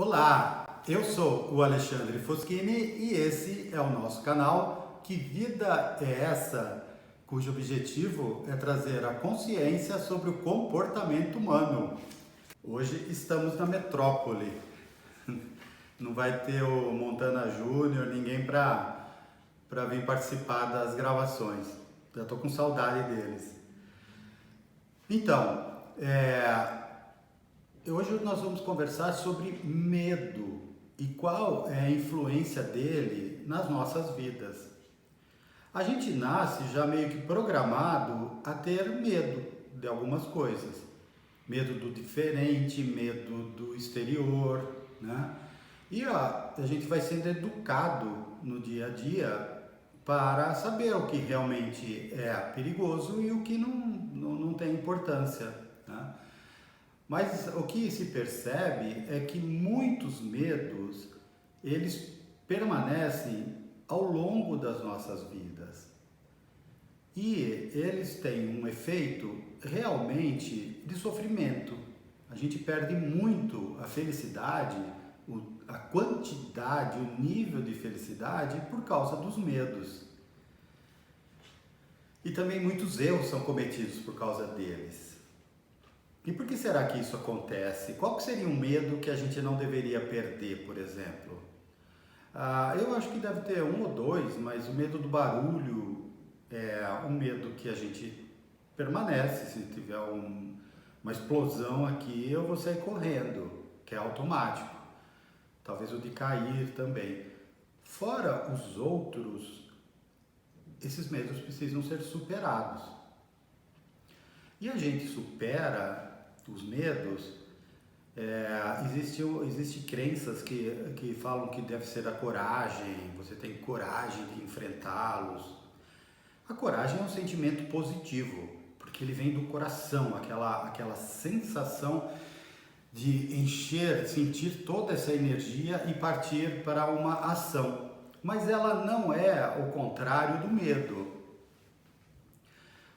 Olá, eu sou o Alexandre Foschini e esse é o nosso canal Que Vida é Essa?, cujo objetivo é trazer a consciência sobre o comportamento humano. Hoje estamos na metrópole, não vai ter o Montana Júnior, ninguém para vir participar das gravações, já estou com saudade deles. Então, hoje nós vamos conversar sobre medo e qual é a influência dele nas nossas vidas. A gente nasce já meio que programado a ter medo de algumas coisas. Medo do diferente, medo do exterior, né? E a gente vai sendo educado no dia a dia para saber o que realmente é perigoso e o que não tem importância, né? Mas o que se percebe é que muitos medos, eles permanecem ao longo das nossas vidas. E eles têm um efeito realmente de sofrimento. A gente perde muito a felicidade, a quantidade, o nível de felicidade por causa dos medos. E também muitos erros são cometidos por causa deles. E por que será que isso acontece? Qual que seria um medo que a gente não deveria perder, por exemplo? Eu acho que deve ter um ou dois, mas o medo do barulho é um medo que a gente permanece. Se tiver uma explosão aqui, eu vou sair correndo, que é automático. Talvez o de cair também. Fora os outros, esses medos precisam ser superados. E a gente supera os medos. Existem crenças que falam que deve ser a coragem, você tem coragem de enfrentá-los. A coragem é um sentimento positivo, porque ele vem do coração, aquela sensação de sentir toda essa energia e partir para uma ação. Mas ela não é o contrário do medo.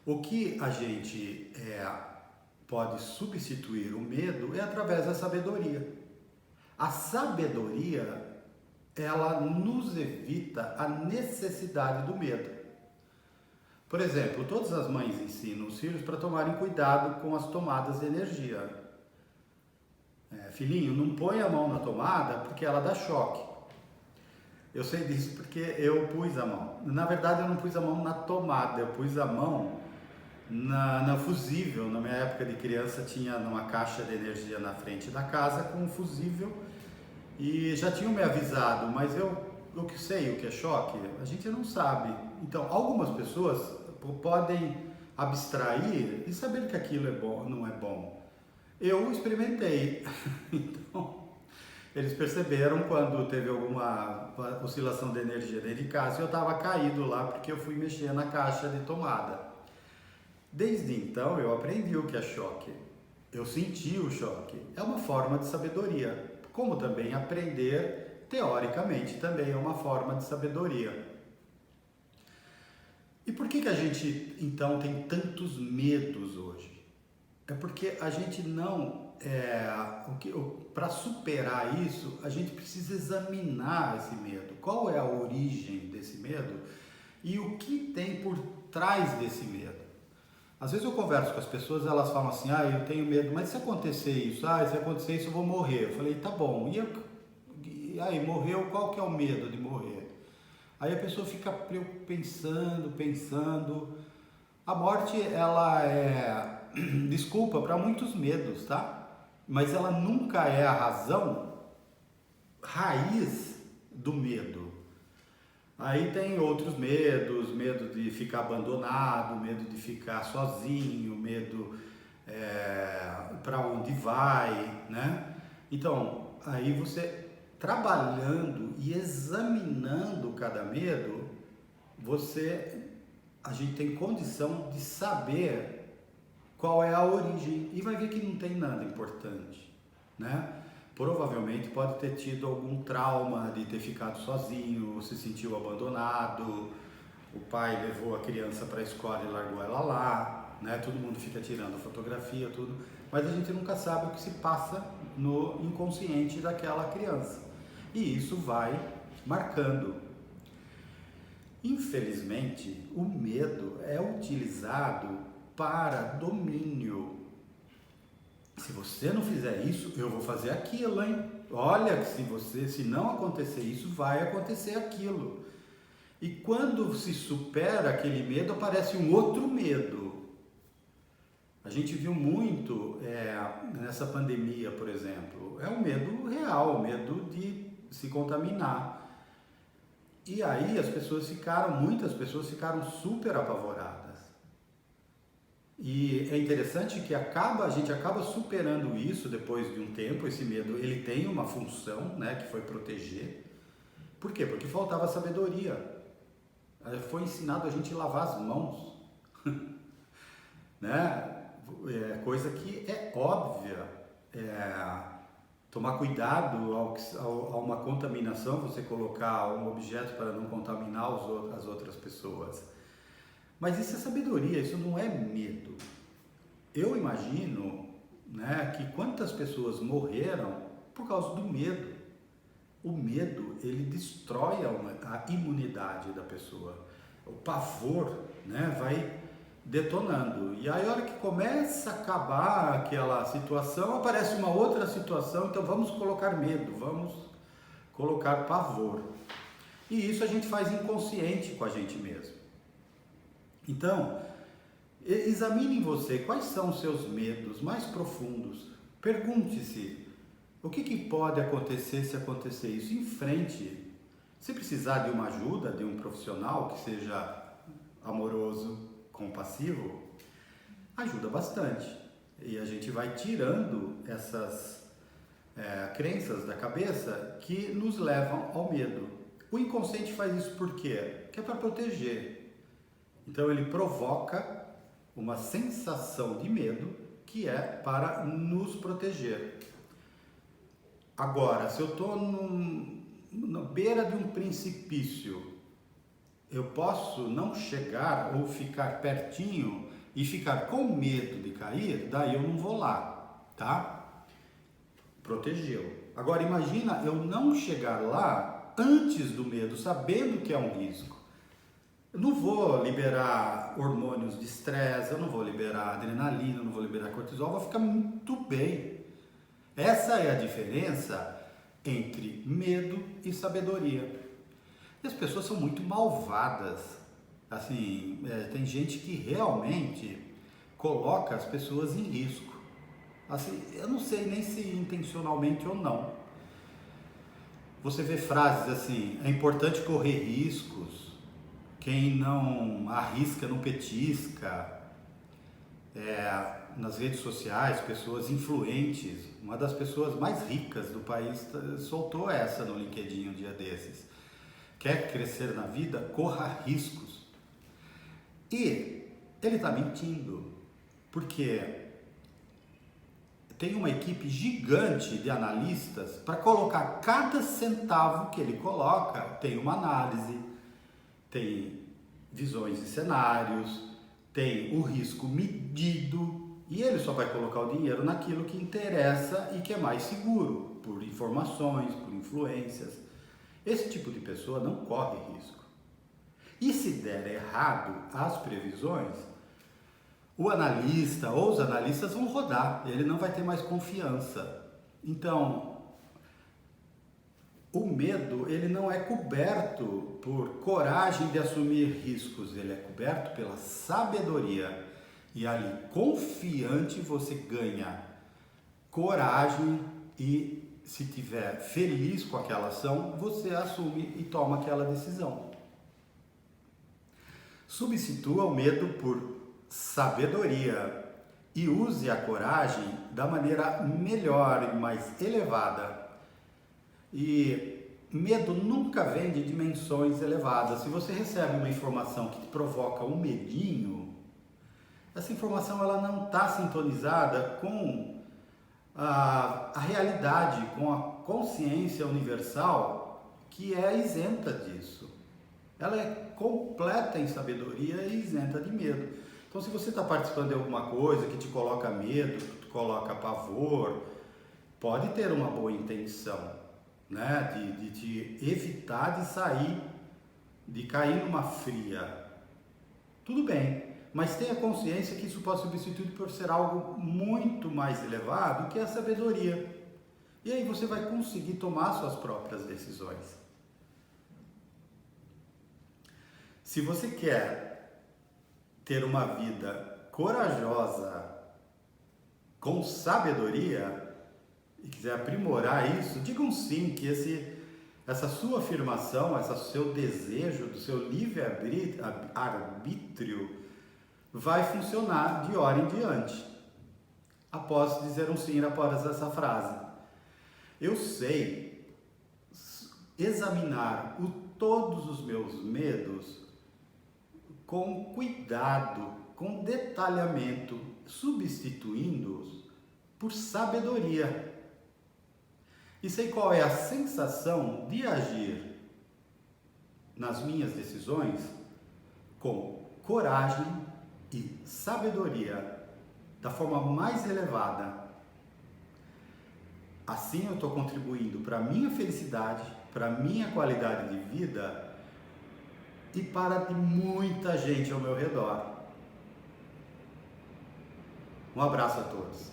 O que a gente pode substituir o medo é através da sabedoria. A sabedoria, ela nos evita a necessidade do medo. Por exemplo, todas as mães ensinam os filhos para tomarem cuidado com as tomadas de energia. Filhinho, não põe a mão na tomada porque ela dá choque. Eu sei disso porque eu pus a mão. Na verdade, eu não pus a mão na tomada, eu pus a mão na fusível. Na minha época de criança tinha uma caixa de energia na frente da casa com um fusível e já tinham me avisado, mas eu que sei o que é choque, a gente não sabe. Então, algumas pessoas podem abstrair e saber que aquilo é bom, não é bom. Eu experimentei, então eles perceberam quando teve alguma oscilação de energia dentro de casa e eu estava caído lá porque eu fui mexer na caixa de tomada. Desde então eu aprendi o que é choque, eu senti o choque, é uma forma de sabedoria, como também aprender teoricamente também é uma forma de sabedoria. E por que a gente então tem tantos medos hoje? É porque a gente não, para superar isso, a gente precisa examinar esse medo, qual é a origem desse medo e o que tem por trás desse medo. Às vezes eu converso com as pessoas, elas falam assim, eu tenho medo, mas se acontecer isso, se acontecer isso eu vou morrer. Eu falei, tá bom, e aí, morreu, qual que é o medo de morrer? Aí a pessoa fica pensando. A morte, ela é desculpa para muitos medos, tá? Mas ela nunca é a razão raiz do medo. Aí tem outros medos, medo de ficar abandonado, medo de ficar sozinho, medo para onde vai, né? Então, aí você trabalhando e examinando cada medo, a gente tem condição de saber qual é a origem e vai ver que não tem nada importante, né? Provavelmente pode ter tido algum trauma de ter ficado sozinho, se sentiu abandonado, o pai levou a criança para a escola e largou ela lá, né? Todo mundo fica tirando fotografia, tudo. mas a gente nunca sabe o que se passa no inconsciente daquela criança. E isso vai marcando. Infelizmente, o medo é utilizado para domínio. Se você não fizer isso, eu vou fazer aquilo, hein? Olha, se não acontecer isso, vai acontecer aquilo. E quando se supera aquele medo, aparece um outro medo. A gente viu muito nessa pandemia, por exemplo, é um medo real, o medo de se contaminar. E aí muitas pessoas ficaram super apavoradas. E é interessante que a gente acaba superando isso depois de um tempo. Esse medo, ele tem uma função, né, que foi proteger. Por quê? Porque faltava sabedoria. Foi ensinado a gente lavar as mãos, né? Coisa que é óbvia. Tomar cuidado a uma contaminação, você colocar um objeto para não contaminar as outras pessoas. Mas isso é sabedoria, isso não é medo. Eu imagino, né, que quantas pessoas morreram por causa do medo. O medo, ele destrói a imunidade da pessoa. O pavor, né, vai detonando. E aí, a hora que começa a acabar aquela situação, aparece uma outra situação, então vamos colocar medo, vamos colocar pavor. E isso a gente faz inconsciente com a gente mesmo. Então, examine em você quais são os seus medos mais profundos. Pergunte-se, o que pode acontecer se acontecer isso? Enfrente. Se precisar de uma ajuda, de um profissional que seja amoroso, compassivo, ajuda bastante. E a gente vai tirando essas crenças da cabeça que nos levam ao medo. O inconsciente faz isso por quê? Porque é para proteger. Então ele provoca uma sensação de medo que é para nos proteger. Agora, se eu estou na beira de um precipício, eu posso não chegar ou ficar pertinho e ficar com medo de cair, daí eu não vou lá, tá? Protegeu. Agora imagina eu não chegar lá antes do medo, sabendo que é um risco. Eu não vou liberar hormônios de estresse, eu não vou liberar adrenalina, eu não vou liberar cortisol, vou ficar muito bem. Essa é a diferença entre medo e sabedoria. E as pessoas são muito malvadas. Assim, tem gente que realmente coloca as pessoas em risco. Assim, eu não sei nem se intencionalmente ou não. Você vê frases assim, é importante correr riscos, quem não arrisca não petisca. Nas redes sociais, pessoas influentes, uma das pessoas mais ricas do país soltou essa no LinkedIn um dia desses. Quer crescer na vida? Corra riscos. E ele está mentindo, porque tem uma equipe gigante de analistas para colocar cada centavo que ele coloca, tem uma análise, tem visões e cenários, tem o risco medido, e ele só vai colocar o dinheiro naquilo que interessa e que é mais seguro, por informações, por influências. Esse tipo de pessoa não corre risco. E se der errado as previsões, o analista ou os analistas vão rodar, ele não vai ter mais confiança. Então, o medo, ele não é coberto por coragem de assumir riscos, ele é coberto pela sabedoria. E ali, confiante, você ganha coragem e, se tiver feliz com aquela ação, você assume e toma aquela decisão. Substitua o medo por sabedoria e use a coragem da maneira melhor e mais elevada. E medo nunca vem de dimensões elevadas. Se você recebe uma informação que te provoca um medinho, essa informação ela não está sintonizada com a realidade, com a consciência universal que é isenta disso. Ela é completa em sabedoria e isenta de medo. Então, se você está participando de alguma coisa que te coloca medo, coloca pavor, pode ter uma boa intenção, né? De te evitar de sair, de cair numa fria. Tudo bem, mas tenha consciência que isso pode ser substituído por ser algo muito mais elevado que a sabedoria. E aí você vai conseguir tomar suas próprias decisões. Se você quer ter uma vida corajosa, com sabedoria, e quiser aprimorar isso, diga um sim, que essa sua afirmação, esse seu desejo, do seu livre-arbítrio, vai funcionar de hora em diante, após dizer um sim após essa frase. Eu sei examinar todos os meus medos com cuidado, com detalhamento, substituindo-os por sabedoria. E sei qual é a sensação de agir nas minhas decisões com coragem e sabedoria, da forma mais elevada. Assim eu estou contribuindo para a minha felicidade, para a minha qualidade de vida e para de muita gente ao meu redor. Um abraço a todos.